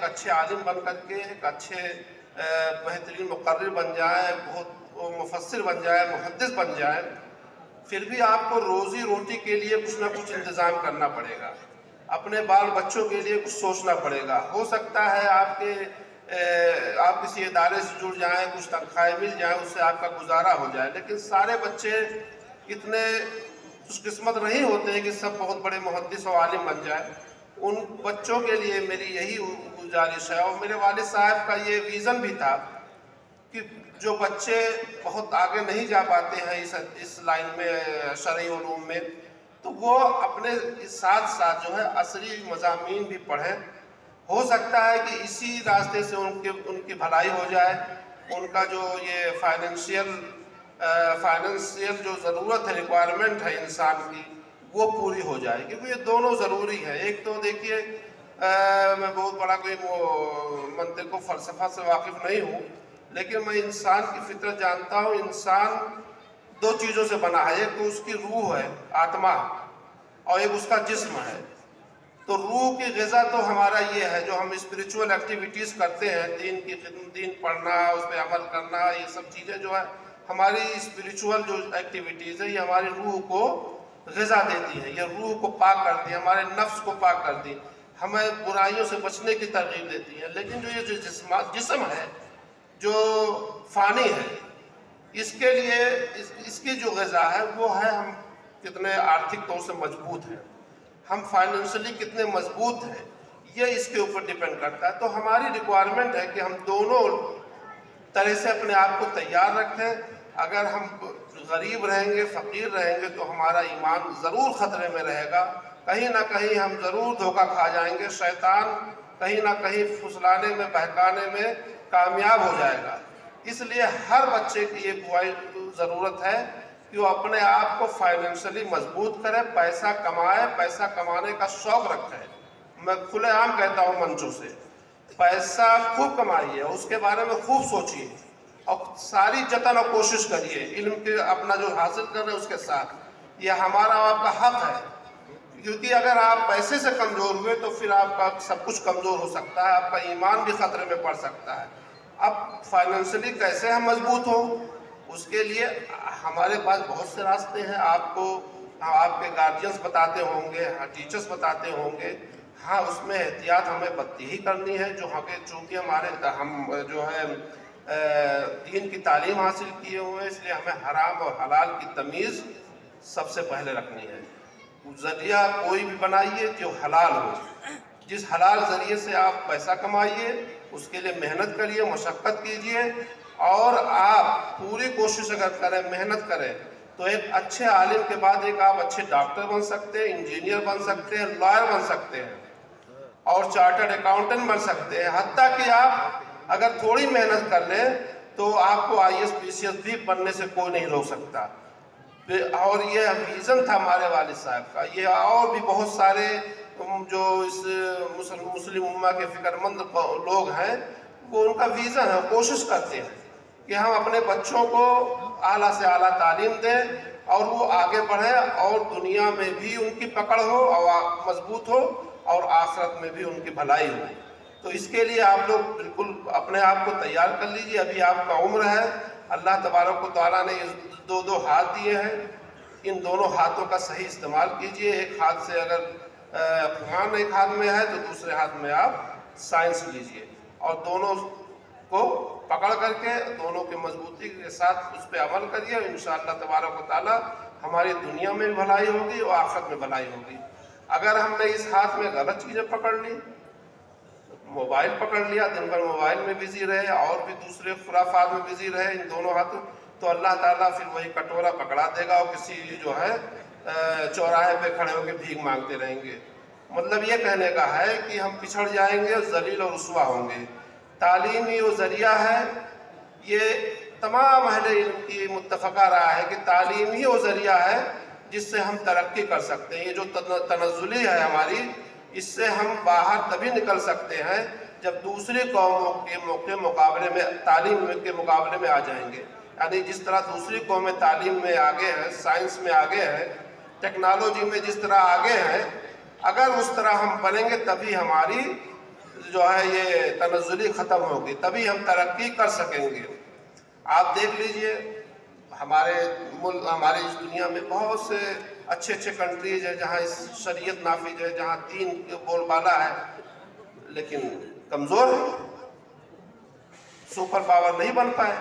अच्छे आलिम बन करके एक अच्छे बेहतरीन मुक़र्रिर बन जाए, बहुत मुफस्सिर बन जाए, मुहद्दिस बन जाए, फिर भी आपको रोज़ी रोटी के लिए कुछ ना कुछ इंतज़ाम करना पड़ेगा, अपने बाल बच्चों के लिए कुछ सोचना पड़ेगा। हो सकता है आप किसी इदारे से जुड़ जाएं, कुछ तनख्वाहें मिल जाएं, उससे आपका गुजारा हो जाए, लेकिन सारे बच्चे इतने खुशकिस्मत नहीं होते हैं कि सब बहुत बड़े मुहद्दिस और आलिम बन जाए। उन बच्चों के लिए मेरी यही गुजारिश है, और मेरे वालिद साहब का ये विज़न भी था कि जो बच्चे बहुत आगे नहीं जा पाते हैं इस लाइन में, शरई उलूम में, तो वो अपने साथ साथ जो है असरी मज़ामीन भी पढ़ें। हो सकता है कि इसी रास्ते से उनकी भलाई हो जाए, उनका जो ये फाइनेंशियल जो ज़रूरत है, रिक्वायरमेंट है इंसान की, वो पूरी हो जाए, क्योंकि ये दोनों ज़रूरी है। एक तो देखिए, मैं बहुत बड़ा कोई मंतिक को फ़लसफ़ा से वाकिफ़ नहीं हूँ, लेकिन मैं इंसान की फितरत जानता हूँ। इंसान दो चीज़ों से बना है, एक तो उसकी रूह है, आत्मा, और एक उसका जिस्म है। तो रूह की ग़िज़ा तो हमारा ये है, जो हम स्पिरिचुअल एक्टिविटीज़ करते हैं, दीन पढ़ना, उस पर अमल करना, ये सब चीज़ें जो है हमारी स्पिरिचुअल जो एक्टिविटीज़ है, ये हमारी रूह को ग़िज़ा देती है, ये रूह को पाक करती है, हमारे नफ्स को पाक करती है, हमें बुराइयों से बचने की तरगीब देती है। लेकिन जो ये जो जिस्म है, जो फ़ानी है, इसके लिए इसकी जो ग़िज़ा है वो है हम कितने आर्थिक तौर से मजबूत हैं, हम फाइनेंशियली कितने मजबूत हैं, ये इसके ऊपर डिपेंड करता है। तो हमारी रिक्वायरमेंट है कि हम दोनों तरह से अपने आप को तैयार रखें। अगर हम गरीब रहेंगे, फ़कीर रहेंगे, तो हमारा ईमान ज़रूर ख़तरे में रहेगा, कहीं ना कहीं हम ज़रूर धोखा खा जाएंगे, शैतान कहीं ना कहीं फुसलाने में, बहकाने में कामयाब हो जाएगा। इसलिए हर बच्चे की ये ज़रूरत है कि वो अपने आप को फाइनेंशियली मजबूत करे, पैसा कमाए, पैसा कमाने का शौक़ रखे। मैं खुलेआम कहता हूँ मंचों से, पैसा खूब कमाइए, उसके बारे में खूब सोचिए, और सारी जतन और कोशिश करिए इल्म के अपना जो हासिल कर रहे हैं उसके साथ। यह हमारा आपका हक़ है, क्योंकि अगर आप पैसे से कमज़ोर हुए तो फिर आपका सब कुछ कमज़ोर हो सकता है, आपका ईमान भी ख़तरे में पड़ सकता है। अब फाइनेंशियली कैसे हम मजबूत हों, उसके लिए हमारे पास बहुत से रास्ते हैं। आपके गार्जियंस बताते होंगे, टीचर्स बताते होंगे, हाँ, उसमें एहतियात हमें बत्ती ही करनी है। जो हमें, चूँकि हम जो है दीन की तालीम हासिल किए हुए हैं, इसलिए हमें हराम और हलाल की तमीज़ सबसे पहले रखनी है। ज़रिया कोई भी बनाइए जो हलाल हो, जिस हलाल ज़रिए से आप पैसा कमाइए, उसके लिए मेहनत करिए, मशक्क़त कीजिए, और आप पूरी कोशिश अगर करें, मेहनत करें, तो एक अच्छे आलिम के बाद एक आप अच्छे डॉक्टर बन सकते हैं, इंजीनियर बन सकते हैं, लॉयर बन सकते हैं, और चार्टर्ड अकाउंटेंट बन सकते हैं। हत्ता कि आप अगर थोड़ी मेहनत कर लें तो आपको IAS PCS भी बनने से कोई नहीं रोक सकता। और ये विज़न था हमारे वालिद साहब का। ये और भी बहुत सारे जो इस मुस्लिम उम्मा के फ़िक्रमंद लोग हैं, वो उनका विज़न है, कोशिश करते हैं कि हम अपने बच्चों को आला से आला तालीम दें और वो आगे बढ़े, और दुनिया में भी उनकी पकड़ हो और मजबूत हो, और आखिरत में भी उनकी भलाई हो। तो इसके लिए आप लोग बिल्कुल अपने आप को तैयार कर लीजिए। अभी आपका उम्र है, अल्लाह तबारक व तआला ने दो हाथ दिए हैं, इन दोनों हाथों का सही इस्तेमाल कीजिए। एक हाथ से अगर कुरान एक हाथ में है तो दूसरे हाथ में आप साइंस लीजिए, और दोनों को पकड़ करके दोनों के मजबूती के साथ उस पर अमल करिए। इंशाअल्लाह तबारक व तआला हमारी दुनिया में भलाई होगी और आखिरत में भलाई होगी। अगर हमने इस हाथ में गलत चीज़ें पकड़ ली, मोबाइल पकड़ लिया, दिन भर मोबाइल में बिजी रहे और भी दूसरे खुराफात में बिजी रहे इन दोनों हाथों, तो अल्लाह ताला फिर वही कटोरा पकड़ा देगा और किसी जो है चौराहे पे खड़े होकर भीख मांगते रहेंगे। मतलब ये कहने का है कि हम पिछड़ जाएंगे, जलील और रुस्वा होंगे। तालीम ही वो ज़रिया है, ये तमाम अहले इल्म की मुत्तफ़क़ा राय है कि तालीम ही वो ज़रिया है जिससे हम तरक्की कर सकते हैं। ये जो तनज़्ज़ुली है हमारी, इससे हम बाहर तभी निकल सकते हैं जब दूसरी कौमों के मुकाबले में, तालीम के मुकाबले में आ जाएंगे। यानी जिस तरह दूसरी कौमें तालीम में आगे हैं, साइंस में आगे हैं, टेक्नोलॉजी में जिस तरह आगे हैं, अगर उस तरह हम बनेंगे तभी हमारी जो है ये तनज़्ज़ुली ख़त्म होगी, तभी हम तरक्की कर सकेंगे। आप देख लीजिए हमारे मुल्क, हमारी इस दुनिया में बहुत से अच्छे अच्छे कंट्रीज है जहाँ इस शरीयत नाफिज है, जहाँ दीन बोलबाला है, लेकिन कमज़ोर है, सुपर पावर नहीं बन पाए।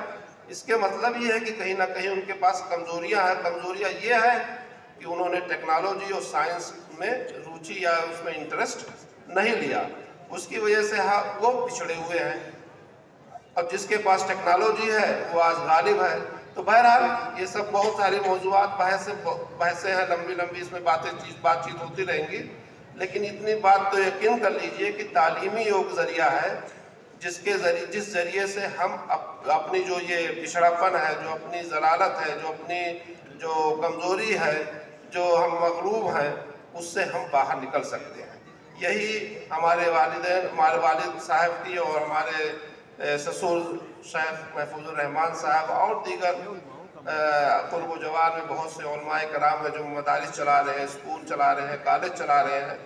इसके मतलब ये है कि कहीं ना कहीं उनके पास कमज़ोरियाँ हैं। कमज़ोरियाँ ये है कि उन्होंने टेक्नोलॉजी और साइंस में रुचि या उसमें इंटरेस्ट नहीं लिया, उसकी वजह से वो पिछड़े हुए हैं। अब जिसके पास टेक्नोलॉजी है वो आज गालिब है। तो बहरहाल ये सब बहुत सारी मौजूआत बहसें हैं, लंबी लंबी इसमें बातचीत होती रहेंगी, लेकिन इतनी बात तो यकीन कर लीजिए कि तालीमी योग ज़रिया है जिस ज़रिए से हम अपनी जो ये पिछड़ापन है, जो अपनी ज़लालत है, जो अपनी जो कमज़ोरी है, जो हम मगलूब हैं, उससे हम बाहर निकल सकते हैं। यही हमारे वालिद साहब की और हमारे ससुर शेख महफूजुर रहमान साहब और दीगर कुर्ब जवान में बहुत से उलमाए कराम है जो मदारिस चला रहे हैं, स्कूल चला रहे हैं, कॉलेज चला रहे हैं।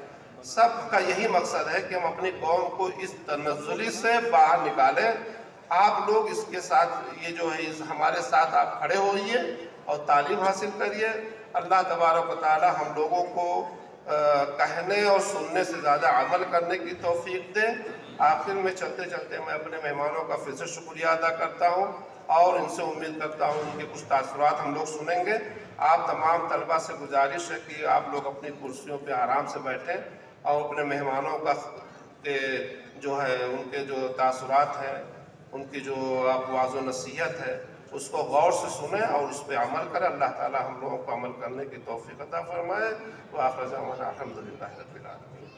सब का यही मकसद है कि हम अपनी कौम को इस तनज़्ज़ुली से बाहर निकालें। आप लोग इसके साथ ये जो है हमारे साथ आप खड़े होइए और तालीम हासिल करिए। अल्लाह तबारक व तआला हम लोगों को कहने और सुनने से ज़्यादा अमल करने की तौफीक दे। आखिर में चलते चलते मैं अपने मेहमानों का फिर से शुक्रिया अदा करता हूँ और इनसे उम्मीद करता हूँ उनके कुछ तासुरात हम लोग सुनेंगे। आप तमाम तलबा से गुजारिश है कि आप लोग अपनी कुर्सियों पे आराम से बैठें और अपने मेहमानों का जो है उनके जो तासुरात हैं, उनकी जो वाज़ व नसीहत है, उसको गौर से सुने और उस पर अमल करें। अल्लाह ताला हम लोगों को अमल करने की तौफीक अता फरमाए। व आखिर ज़माना अल्हम्दुलिल्लाह रब्बिल आलमीन।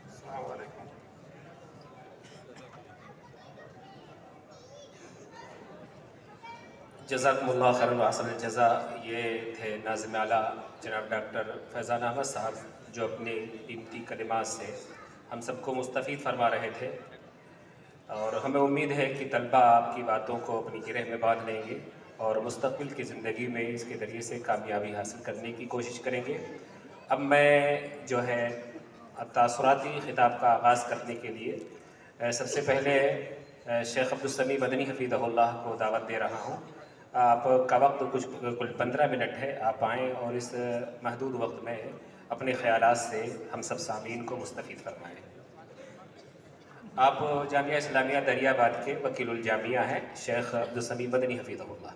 अस्सलामु अलैकुम। जज़ाकुमुल्लाह खैरन व अहसनल जज़ा। ये थे नाज़िम आला जनाब डॉक्टर फैज़ान अहमद साहब जो अपने कीमती कलिमात से हम सबको मुस्तफ़ीद फरमा रहे थे, और हमें उम्मीद है कि तलबा आपकी बातों को अपनी गिरह में बांध लेंगे और मुस्तक़बिल की ज़िंदगी में इसके ज़रिए से कामयाबी हासिल करने की कोशिश करेंगे। अब मैं जो है तासुराती ख़िताब का आगाज़ करने के लिए सबसे पहले शेख अब्दुल समी मदनी हफ़ीज़हुल्लाह को दावत दे रहा हूँ। आपका वक्त कुल 15 मिनट है। आप आएँ और इस महदूद वक्त में अपने ख़यालात से हम सब सामीन को मुस्तफ़ीद फरमाएँ। आप जामिया इस्लामिया दरियाबाद के वकीलुल जामिया हैं, शेख अब्दुल समी मदनी हफ़ीज़हुल्लाह।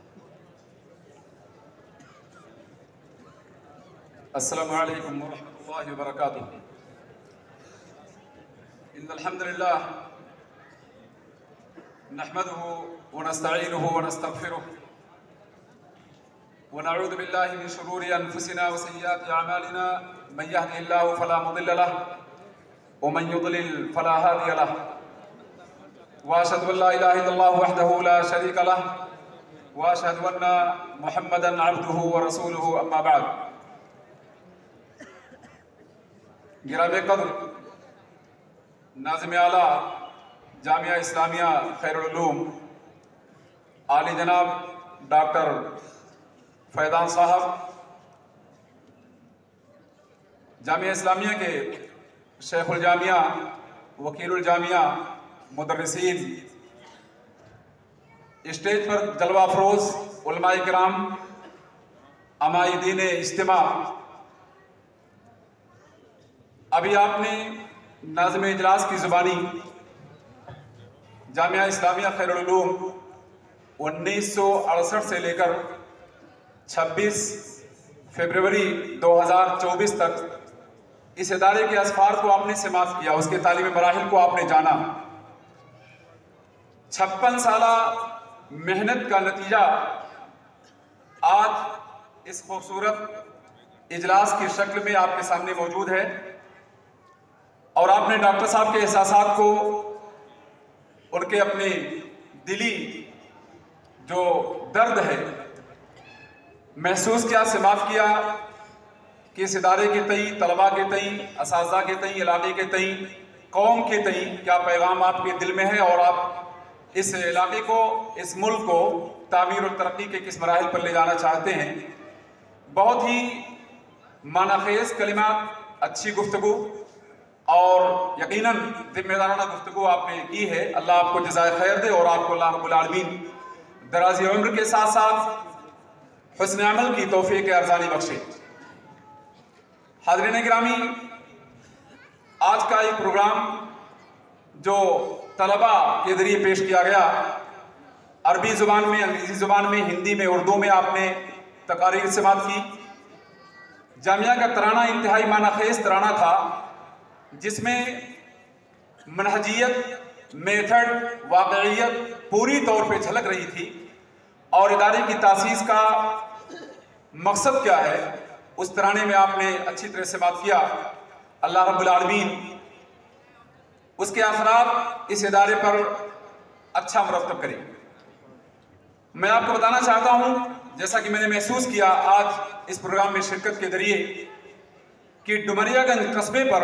अस्सलामु अलैकुम व रहमतुल्लाहि व बरकातुहू। इन्नल हम्दुलिल्लाह नहमदुहु व नस्तईनुहु व नस्तगफिरुह व नऊज़ु बिल्लाहि मिन शुरूरि अनफुसिना व सय्यिआति अअमालिना मन यहदिहिल्लाहु फला मुदिल्ल लहु व मन युद्लिल फला हादिय लहु व अशहदु अन ला इलाहा इल्लल्लाहु वहदहु ला शरीका लहु व अशहदु अन्ना मुहम्मदन अब्दुहु व रसूलुहु अम्मा बाद। गिरामे कद्र नाज़िम आला जामिया इस्लामिया खैरुल उलूम आली जनाब डॉक्टर फैज़ान साहब, जामिया इस्लामिया के शेखुल जामिया, वकीलुल जामिया, मुदर्रिसीन, स्टेज पर जलवा अफरोज़ उलमाए किराम, अमायदीन इज्तिमा। अभी आपने नाज़िम इजलास की ज़ुबानी जामिया इस्लामिया खैरुल उलूम 1968 से लेकर 26 फरवरी 2024 तक इस इदारे के असफार को आपने समाप्त किया, उसके तालीमी मराहिल को आपने जाना। 56 साला मेहनत का नतीजा आज इस खूबसूरत इजलास की शक्ल में आपके सामने मौजूद है, और आपने डॉक्टर साहब के एहसासात को, उनके अपने दिली जो दर्द है महसूस किया, समाप्त किया कि इस इदारे के तई, तलबा के तई, असातिज़ा के तई, इलाके के तई, कौम के तई क्या पैगाम आपके दिल में है, और आप इस इलाके को, इस मुल्क को तामीर और तरक्की के किस मराहिल पर ले जाना चाहते हैं। बहुत ही मानाखेज़ कलिमात, अच्छी गुफ्तगू, और यकीनन जिम्मेदाराना गुफ्तगू आपने की है। अल्लाह आपको जज़ाए खैर दे और आपको अल्लाह रब्बुल आलमीन दराज़ी उम्र के साथ साथ हुस्न अमल की तौफीक अर्ज़ानी बख्शे। हाज़रीन गिरामी, आज का ये प्रोग्राम जो तलबा के ज़रिए पेश किया गया, अरबी ज़ुबान में, अंग्रेज़ी ज़ुबान में, हिंदी में, उर्दू में आपने तकारीर समात की। जामिया का तराना इंतहाई मानाखेज़ तराना था, जिसमें मनहजियत, मेथड, वाक़इयत पूरी तौर पे झलक रही थी और इदारे की तासीस का मकसद क्या है, उस तराने में आपने अच्छी तरह से बात किया। अल्लाह रब्बुल आलमीन उसके असरात इस इदारे पर अच्छा मुरतब करे। मैं आपको बताना चाहता हूँ, जैसा कि मैंने महसूस किया आज इस प्रोग्राम में शिरकत के जरिए, कि डुमरियागंज कस्बे पर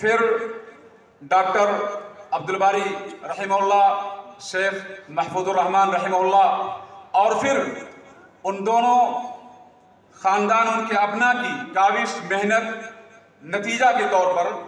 फिर डॉक्टर अब्दुल बारी रहमहुल्लाह, शेख महफूजुर रहमान रहमहुल्लाह और फिर उन दोनों ख़ानदान, उनके अपना की काविश, मेहनत, नतीजा के तौर पर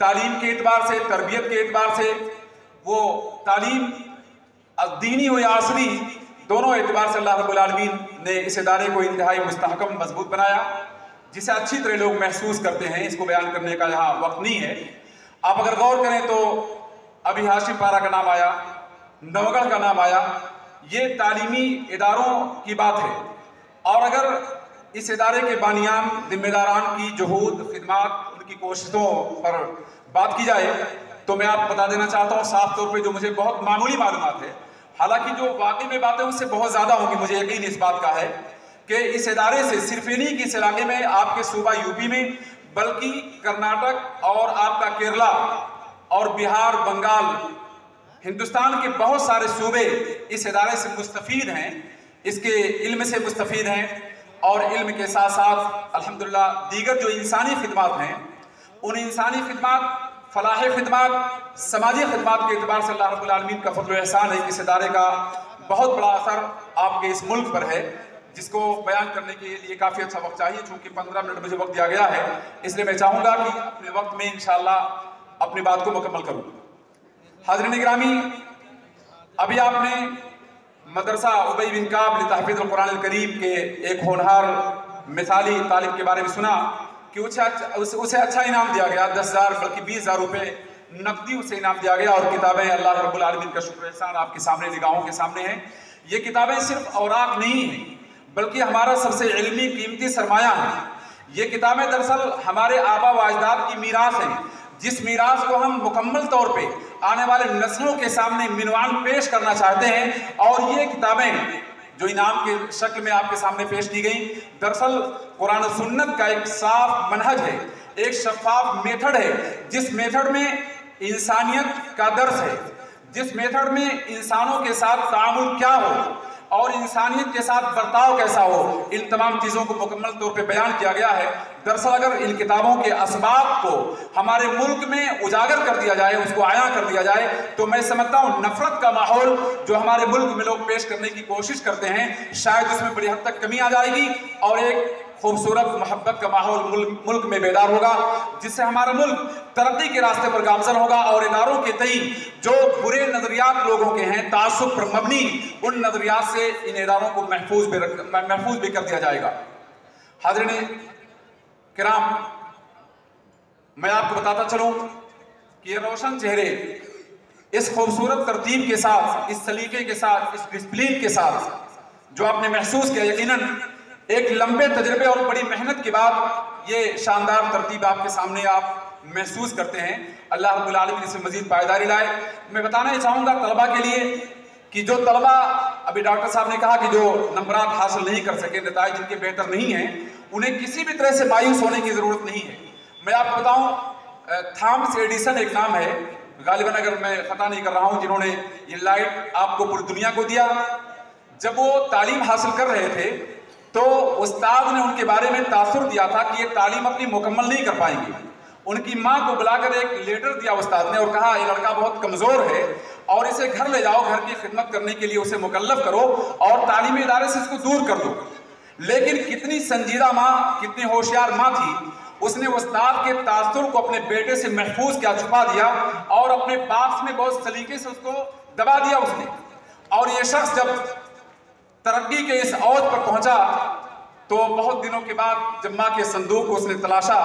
तालीम के एतबार से, तरबियत के एतबार से, वो तालीम दीनी हो या असली, दोनों एतबार से अल्लाह रब्बुल आलमीन ने इस इदारे को इंतहाई मुस्तहकम, मजबूत बनाया, जिसे अच्छी तरह लोग महसूस करते हैं। इसको बयान करने का यहाँ वक्त नहीं है। आप अगर गौर करें तो अभी हाशिम पारा का नाम आया, नवगढ़ का नाम आया, ये तालीमी इदारों की बात है। और अगर इस इदारे के बानियान, जिम्मेदारान की जुहूद, खिदमात, उनकी कोशिशों पर बात की जाए तो मैं आपको बता देना चाहता हूँ साफ तौर पे, जो मुझे बहुत मामूली मालूमात है, हालांकि जो वाकई में बातें उससे बहुत ज़्यादा होंगी, मुझे यकीन इस बात का है कि इस इदारे से सिर्फ ही नहीं कि इस इलाके में, आपके सूबा यूपी में, बल्कि कर्नाटक और आपका केरला और बिहार, बंगाल, हिंदुस्तान के बहुत सारे सूबे इस इदारे से मुस्तफ़ीद हैं, इसके इल्म से मुस्तफ़ीद हैं। और इल्म के साथ साथ अल्हम्दुलिल्लाह दीगर जो इंसानी खिदमात हैं, उन इंसानी खिदमात, फलाह खिदमात, समाजी खिदमात के एतबार से अल्लाह रब्बुल आलमीन का फज़ल व एहसान है कि इस इदारे का बहुत बड़ा असर आपके इस मुल्क पर है, जिसको बयान करने के लिए काफ़ी अच्छा वक्त चाहिए। चूँकि 15 मिनट मुझे वक्त दिया गया है, इसलिए मैं चाहूँगा कि अपने वक्त में इंशाअल्लाह अपनी बात को मुकम्मल करूँ। हाज़रीन गिरामी, अभी आपने मदरसा उबई बिन काब लितहफ़ीज़ुल कुरानिल करीम के एक होनहार मिसाली तालिब के बारे में सुना कि उसे अच्छा इनाम दिया गया, 10,000 बल्कि 20,000 रुपये नकदी उसे इनाम दिया गया। और किताबें, अल्लाह रब्बुल आलमीन का शुक्र एहसान आपके सामने, निगाहों के सामने हैं। ये किताबें सिर्फ औराक नहीं हैं, बल्कि हमारा सबसे इल्मी कीमती सरमाया है। ये किताबें दरअसल हमारे आबा व अजदाद की मीरास हैं, जिस मीरास को हम मुकम्मल तौर पे आने वाले नस्लों के सामने मिनवान पेश करना चाहते हैं। और ये किताबें जो इनाम के शक्ल में आपके सामने पेश की गई, दरअसल कुरान और सुन्नत का एक साफ मनहज है, एक शफाफ मेथड है, जिस मेथड में इंसानियत का दर्स है, जिस मेथड में इंसानों के साथ तामुल क्या हो और इंसानियत के साथ बर्ताव कैसा हो, इन तमाम चीज़ों को मुकम्मल तौर पे बयान किया गया है। दरअसल अगर इन किताबों के असबाब को हमारे मुल्क में उजागर कर दिया जाए, उसको आया कर दिया जाए, तो मैं समझता हूँ नफरत का माहौल जो हमारे मुल्क में लोग पेश करने की कोशिश करते हैं, शायद उसमें बड़ी हद तक कमी आ जाएगी और एक खूबसूरत मोहब्बत का माहौल मुल्क में बेदार होगा, जिससे हमारा मुल्क तरक्की के रास्ते पर गामजन होगा। और इदारों के तई जो बुरे नजरियात लोगों के हैं, तासुब पर मबनी, उन नजरियात से इन इदारों को महफूज भी कर दिया जाएगा। हाज़रीन किराम, मैं आपको बताता चलूं कि ये रोशन चेहरे इस खूबसूरत तरतीब के साथ, इस सलीके के साथ, इस डिसिप्लिन के साथ जो आपने महसूस किया, यकीनन एक लंबे तजर्बे और बड़ी मेहनत के बाद ये शानदार तरतीब आपके सामने आप महसूस करते हैं। अल्लाह रब्बुल आलमीन इसमें मजीद पायदारी लाए। मैं बताना चाहूँगा तलबा के लिए कि जो तलबा, अभी डॉक्टर साहब ने कहा कि जो नंबरात हासिल नहीं कर सके, नताइज जिनके बेहतर नहीं हैं, उन्हें किसी भी तरह से मायूस होने की ज़रूरत नहीं है। मैं आपको बताऊँ, थॉमस एडिसन एक नाम है, गालिबन अगर मैं ख़ता नहीं कर रहा हूँ, जिन्होंने ये लाइट आपको पूरी दुनिया को दिया। जब वो तालीम हासिल कर रहे थे तो उस्ताद ने उनके बारे में तासुर दिया था कि ये तालीम अपनी मुकम्मल नहीं कर पाएंगे। उनकी माँ को बुलाकर एक लेटर दिया उस्ताद ने और कहा ये लड़का बहुत कमज़ोर है और इसे घर ले जाओ, घर की खिदमत करने के लिए उसे मुकल्लफ करो और तालीमी इदारे से इसको दूर कर दो। लेकिन कितनी संजीदा माँ, कितनी होशियार माँ थी, उसने उस्ताद के तासुर को अपने बेटे से महफूज किया, छुपा दिया और अपने पास में बहुत सलीके से उसको दबा दिया उसने। और ये शख्स जब तरक्की के इस औज पर पहुंचा तो बहुत दिनों के बाद जब माँ के संदूक को उसने तलाशा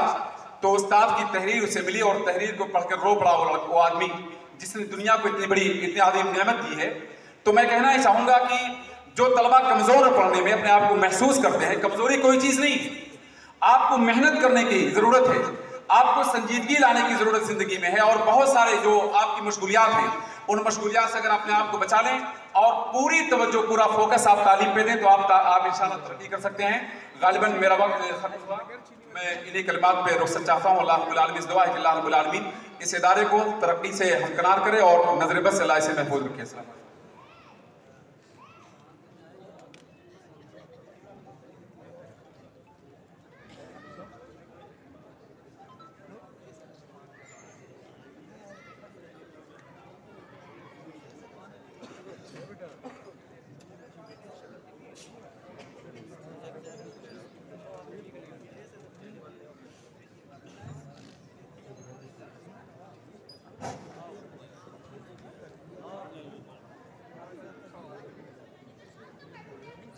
तो उस्ताद की तहरीर उसे मिली और तहरीर को पढ़कर रो पड़ा वो आदमी जिसने दुनिया को इतनी बड़ी, इतनी आदमी नेमत दी है। तो मैं कहना ही चाहूंगा कि जो तलबा कमजोर है पढ़ने में, अपने आप को महसूस करते हैं, कमजोरी कोई चीज नहीं, आपको मेहनत करने की जरूरत है, आपको संजीदगी लाने की जरूरत जिंदगी में है। और बहुत सारे जो आपकी मशगूलियात हैं, उन मशगूलियात से अगर अपने आप को बचा लें और पूरी तवज्जो, पूरा फोकस आप तालीम पे दें तो आप इंशाल्लाह तरक्की कर सकते हैं। गालिबन मेरा वक्त खत्म हुआ, मैं इन्हीं कलिमात पे रुखसत चाहता हूँ। अल्लाह रब्बुल आलमीन से दुआ है कि अल्लाह रब्बुल आलमीन इस इदारे को तरक्की से हमकनार करे और नजर बस से अल्लाह इसे महफूज रखे।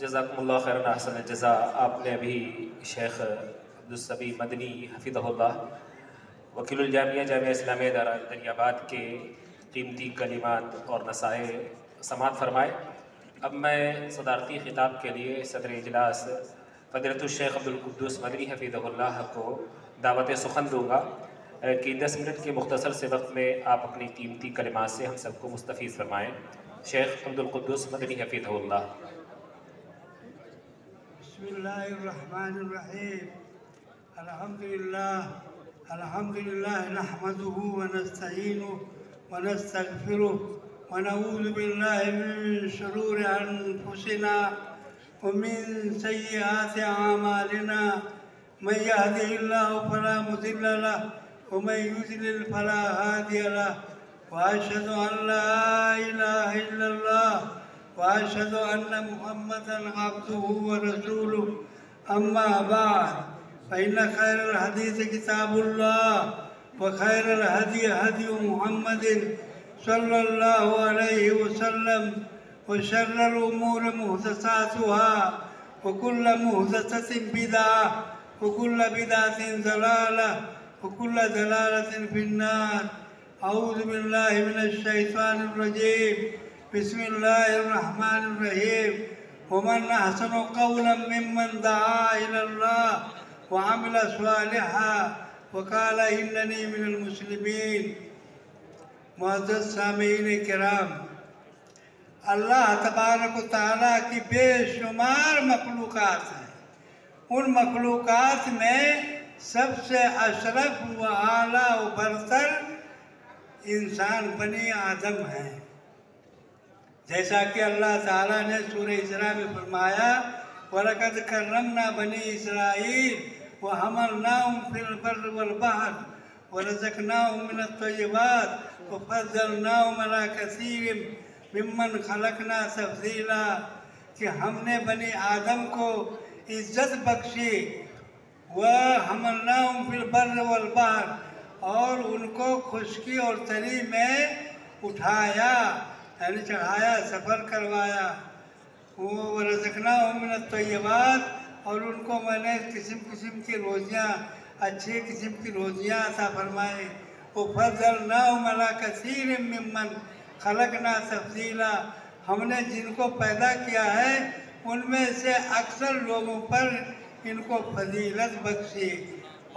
जज़ाकुमुल्लाह खैरन अहसन जज़ा। आपने अभी शेख अब्दुस्सबी मदनी हफिज़हुल्लाह वकीलुल जामिया जामिया इस्लामिया दरियाबाद के कीमती कलिमात और नसाए समात फरमाए। अब मैं सदारती खिताब के लिए सदर इजलास फ़ज़ीलतुश शेख अब्दुल कुद्दूस मदनी हफिज़हुल्लाह को दावत सुखन दूँगा कि 10 मिनट के मुख्तसर से वक्त में आप अपनी कीमती कलिमात से हम सबको मुस्तफ़ीज़ फरमाएँ। शेख अब्दुल कुद्दूस मदनी हफिज़हुल्लाह। बिस्मिल्लाहिर्रहमानिर्रहीम। अल्हम्दुलिल्लाह नहमदुहु व नस्तईनुहु व नस्तगफिरुहु व नऊज़ु बिल्लाहि मिन शुरूरि अनफुसिना व मिन सय्यिआति अमालिना। मन यहदिहिल्लाहु फला मुदिल्ल लहु व मन युद्लिल फला हादिय लहु। व अशहदु अन ला इलाहा इल्लल्लाह वाशहदु अन्न मुहम्मदन अब्दुहु व रसूलुहु। अम्मा बाद फ़इन्न खैरल हदीस किताबुल्लाह व खैरल हदी हदी मुहम्मदिन सल्लल्लाहु अलैहि वसल्लम व शर्रल उमूर मुहदसातुहा व कुल्ल मुहदसतिन बिदअह व कुल्ल बिदअतिन ज़लालह व कुल्ल ज़लालतिन फिन्नार। अऊज़ु बिल्लाहि मिनश शैतानिर रजीम। बिस्मिल्लाहिर्रहमानिर्रहीम। वमन अहसनु क़ौलन मिम्मन दआ इलल्लाह व अमिल स्वालिहान व क़ाल इन्ननी मिनल मुस्लिमीन। मुअज़्ज़ज़ सामीईन किराम, अल्लाह तबारक व तआला की बेशुमार मखलूक़ात हैं। उन मखलूक़ात में सबसे अशरफ व आला व बरतर इंसान बनी आदम हैं। जैसा कि अल्लाह ताला ने सूरह इस्रा में फरमाया, वलक़द कर्रमना बनी इसराईल व हमलनाहुम फिल बर्रि वल बहर व रज़क़नाहुम मिनत तय्यिबात व फ़ज़्ज़लनाहुम अला कसीरिम मिम्मन खलक़ना तफ़ज़ीला। कि हमने बनी आदम को इज्जत बख्शी, व हमलनाहुम फिल बर्रि वल बहर, और उनको खुशकी और तरी में उठाया, यानी चढ़ाया, सफ़र करवाया। वो रज़क़नाहुम मिनत तय्यिबात, और उनको मैंने किस्म किस्म की रोज़ियाँ, अच्छी किस्म की रोज़ियाँ अता फरमाई। वो फ़ज़्ज़लनाहुम अला कसीरिम मिम्मन खलक़ना तफ़ज़ीला। हमने जिनको पैदा किया है उनमें से अक्सर लोगों पर इनको फजीलत बख्शी,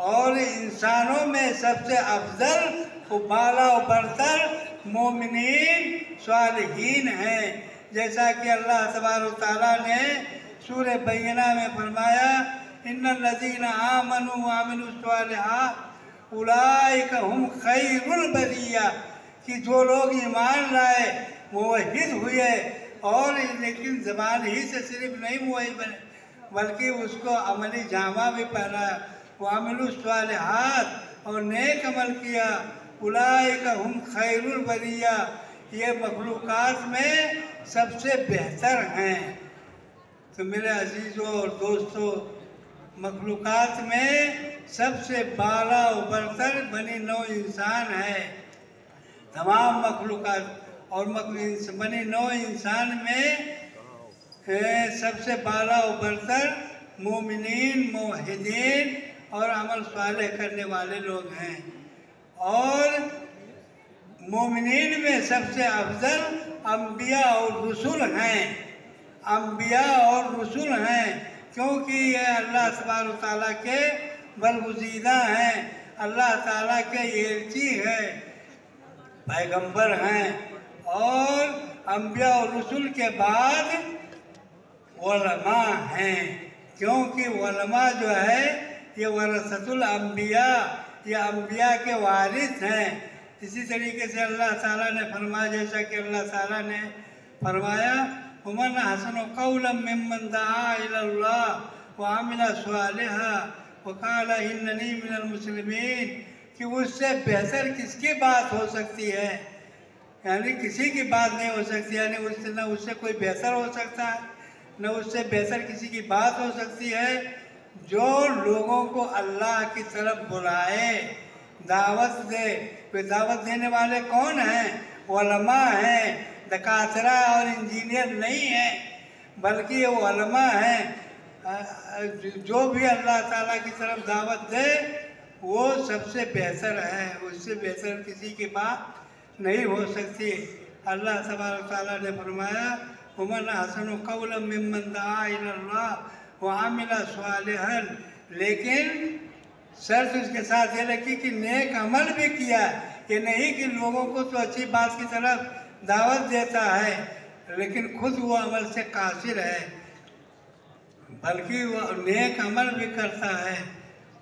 और इंसानों में सबसे अफजल व बाला व बरतर मोमिनीन सालिहीन हैं। जैसा कि अल्लाह तबारक तआला ने सूरह बय्यना में फरमाया, इन्नल्लज़ीना आमनू व अमिलुस्सालिहात उलाइका हुम खैरुल बरिया। कि जो लोग ईमान लाए, मुवहिद हुए, और लेकिन ज़बान ही से सिर्फ नहीं मुवहिद बने बल्कि उसको अमली जामा भी पहना, व अमिलुस्सालिहात, और नेक अमल किया, उलाइका हुम खैरुल बरिया, ये मखलूक़ात में सबसे बेहतर हैं। तो मेरे अजीज़ों और दोस्तों, मखलूक़ात में सबसे बाला उबरतर बनी नौ इंसान है। तमाम मखलूक़ात और बनी नौ इंसान में सबसे बाला उबरतर मोमिनीन, मोहिदीन और अमल सालेह करने वाले लोग हैं। और मोमिनीन में सबसे अफजल अम्बिया और रसूल हैं। अम्बिया और रसूल हैं क्योंकि ये अल्लाह सुब्हानहू तआला के बरगुज़ीदा हैं, अल्लाह ताला के एलची हैं, पैगंबर हैं। और अम्बिया और रसूल के बाद उलमा हैं, क्योंकि उलमा जो है ये वरसतुल अम्बिया, ये अम्बिया के वारिस हैं। इसी तरीके से अल्लाह ताला ने फरमाया, जैसा कि अल्लाह ताला ने फरमाया, वमन अहसनु क़ौलन मिम्मन दआ इलल्लाह व अमिला सालिहा व क़ाला इन्ननी मिनल मुस्लिमीन, कि उससे बेहतर किसकी बात हो सकती है? यानी किसी की बात नहीं हो सकती, यानी उससे न उससे कोई बेहतर हो सकता है, न उससे बेहतर किसी की बात हो सकती है जो लोगों को अल्लाह की तरफ बुलाए, दावत दे। वे दावत देने वाले कौन हैं? उलमा हैं, दकातरा और इंजीनियर नहीं हैं, बल्कि ये उलमा हैं। जो भी अल्लाह ताला की तरफ दावत दे वो सबसे बेहतर है, उससे बेहतर किसी की बात नहीं हो सकती। अल्लाह तबारक ताला ने फरमाया, वमन अहसनु क़ौलन मिम्मन दआ इलल्लाह व अमिला सालिहन, लेकिन शर्त उसके साथ ये लगी कि नेक अमल भी किया। ये नहीं कि लोगों को तो अच्छी बात की तरफ दावत देता है लेकिन खुद वो अमल से कासिर है, बल्कि वो नेक अमल भी करता है।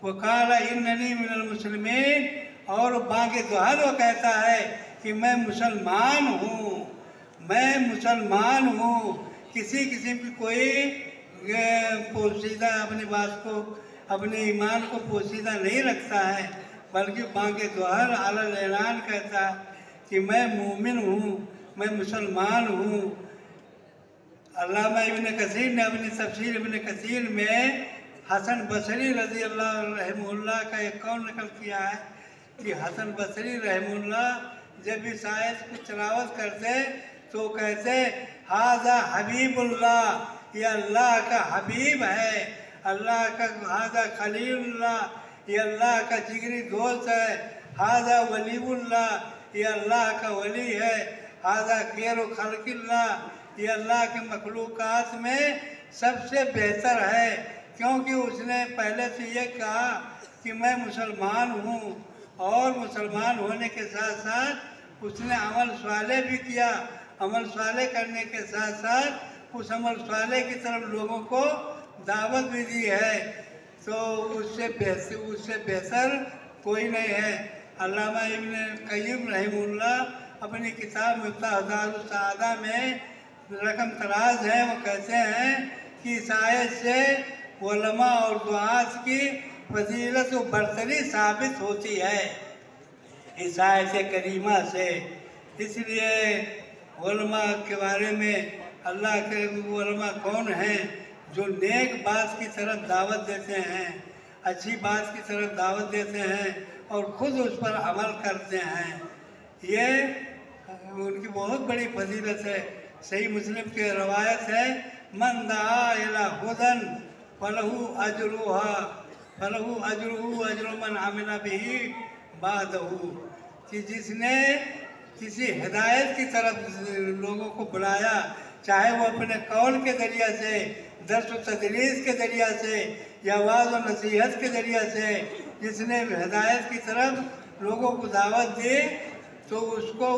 वो काला इन्ननी मिनल मुस्लिमीन, और बाकी दुआर वो कहता है कि मैं मुसलमान हूँ, मैं मुसलमान हूँ। किसी किस्म की कोई पोशीदा अपनी बात को, अपने ईमान को पोशीदा नहीं रखता है, बल्कि बाकी दुआर अलल ऐलान कहता है कि मैं मोमिन हूँ, मैं मुसलमान हूँ। अल्लामा इब्न कसीर ने अपनी तफसीर इब्न कसीर में हसन बसरी रज़ी अल्लाह रहमुल्लाह का एक कौल नकल किया है कि हसन बसरी रहमुल्लाह जब इस आयत को तिलावत करते तो कहते, हाज़ा हबीबुल्लाह, ये अल्लाह का हबीब है, अल्लाह का, हाज़ा खलीलुल्लाह, ये अल्लाह का जिगरी दोस्त है, हाज़ा वलीउल्लाह, ये अल्लाह का वली है, हाज़ा खैरु खल्क़िल्लाह, ये अल्लाह के मखलूक़ात में सबसे बेहतर है। क्योंकि उसने पहले से ये कहा कि मैं मुसलमान हूँ, और मुसलमान होने के साथ साथ उसने अमल साले भी किया। अमल साले करने के साथ साथ उस अमल साले की तरफ लोगों को दावत भी दी है, तो उससे बेहतर कोई नहीं है। अल्लामा इब्न क़य्यिम रहमुल्लाह अपनी किताब मिफ्ताहुद्दारुस सआदा में रकम तराज है, वो कहते हैं कि इस आयत से उलमा और दुआत की फजीलत व बरतरी साबित होती है, इस आयत करीमा से। इसलिए उलमा के बारे में, अल्लाह के उलमा कौन हैं? जो नेक बात की तरफ दावत देते हैं, अच्छी बात की तरफ दावत देते हैं और ख़ुद उस पर अमल करते हैं। ये उनकी बहुत बड़ी फजीलत है। सही मुस्लिम की रवायत है, मन दआ इला हुदन फलहु अजरुहा फलहु अजरुहु अजरु मन आमिला बिही बादहु, कि जिसने किसी हिदायत की तरफ लोगों को बुलाया, चाहे वो अपने कौल के ज़रिया से, दर्स व तदरीस के ज़रिया से या वाज़ व नसीहत के ज़रिया से, जिसने हिदायत की तरफ लोगों को दावत दी, तो उसको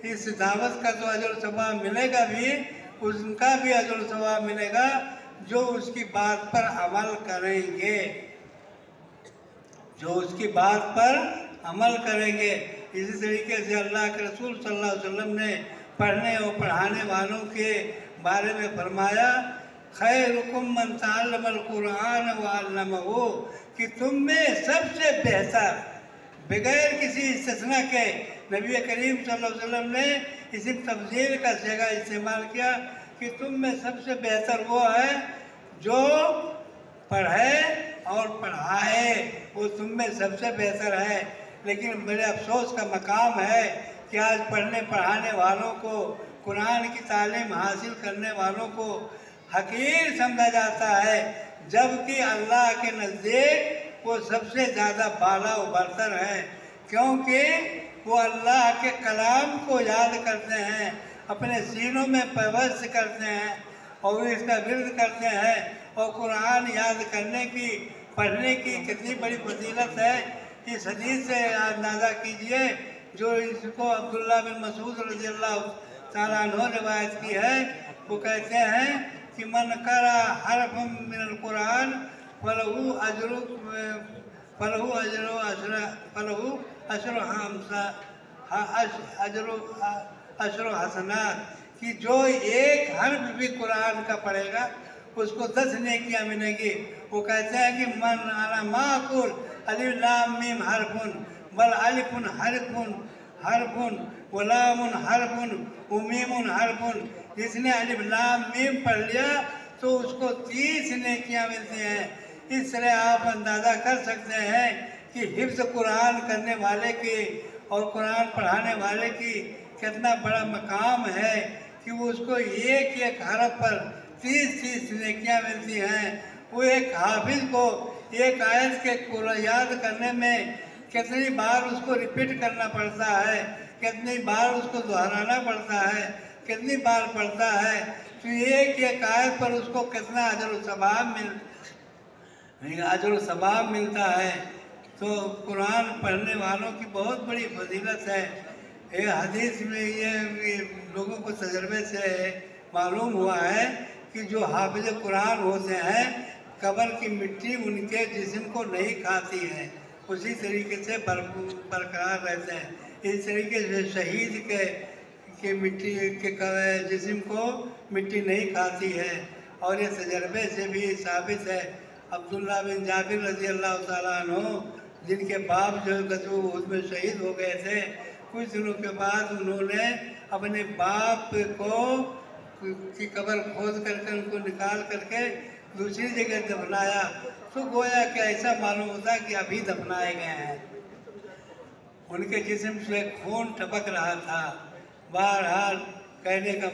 इस दावत का तो अजर सवाब मिलेगा भी, उनका भी अजर सवाब मिलेगा जो उसकी बात पर अमल करेंगे, जो उसकी बात पर अमल करेंगे। इसी तरीके से अल्लाह के रसूल सल्लल्लाहु अलैहि वसल्लम ने पढ़ने और पढ़ाने वालों के बारे में फरमाया, खैरुकुम मन तअल्लमल कुरान व अल्लमहु, कि तुम में सबसे बेहतर, बगैर किसी इस्तिस्ना के, नबी करीम सल्लल्लाहु अलैहि वसल्लम ने इसी तफसील का सिगा इस्तेमाल किया कि तुम में सबसे बेहतर वो है जो पढ़े और पढ़ाए, वो तुम में सबसे बेहतर है। लेकिन बड़े अफसोस का मकाम है कि आज पढ़ने पढ़ाने वालों को, कुरान की तालीम हासिल करने वालों को हकीर समझा जाता है, जबकि अल्लाह के नज़दीक वो सबसे ज़्यादा बाला व बरतर है, क्योंकि वो अल्लाह के कलाम को याद करते हैं, अपने सीनों में पैवस्त करते हैं और इसका विरद करते हैं। और कुरान याद करने की, पढ़ने की कितनी बड़ी फजीलत है, इस हदीस से अंदाज़ा कीजिए जो इसको अब्दुल्ला बिन मसूद रज़ियल्लाहु ताला अन्हु रिवायत की है। वो कहते हैं कि मन करा हरफ मिनल कुरान फलहु अशर हसनात, कि जो एक हर्फ भी कुरान का पढ़ेगा उसको 10 नेकियां मिलेंगी। वो कहते हैं कि मन अला माकुल अलिफ लाम मीम हरफुन बल अलिफुन हरफुन व लामुन हरफुन व मीमुन हरफुन, जिसने अलिफ लाम मीम पढ़ लिया तो उसको 30 नेकियां मिलती हैं। इस तरह आप अंदाज़ा कर सकते हैं कि हिफ्ज़ कुरान करने वाले की और कुरान पढ़ाने वाले की कितना बड़ा मकाम है कि वो उसको एक एक हरफ पर 30 नेकियां मिलती हैं। वो एक हाफिज को एक आयत के याद करने में कितनी बार उसको रिपीट करना पड़ता है, कितनी बार उसको दोहराना पड़ता है, कितनी बार पढ़ता है, तो एक एक आयत पर उसको कितना अजर व सवाब मिलता है। तो कुरान पढ़ने वालों की बहुत बड़ी फजीलत है। ये हदीस में ये लोगों को तजर्बे से मालूम हुआ है कि जो हाफिज कुरान होते हैं कब्र की मिट्टी उनके जिस्म को नहीं खाती है, उसी तरीके से बरकरार रहते हैं। इस तरीके से शहीद के मिट्टी के जिस्म को मिट्टी नहीं खाती है। और ये तजर्बे से भी साबित है। अब्दुल्ला बिन जाबिर रज़ियल्लाहु ताला अन्हु, जिनके बाप जो ग़ज़वा उहद में शहीद हो गए थे, कुछ दिनों के बाद उन्होंने अपने बाप को की कब्र खोद करके उनको निकाल करके दूसरी जगह दफनाया, तो गोया कि ऐसा मालूम होता कि अभी दफनाए गए हैं। उनके जिस्म से खून टपक रहा था। बहरहाल कहने का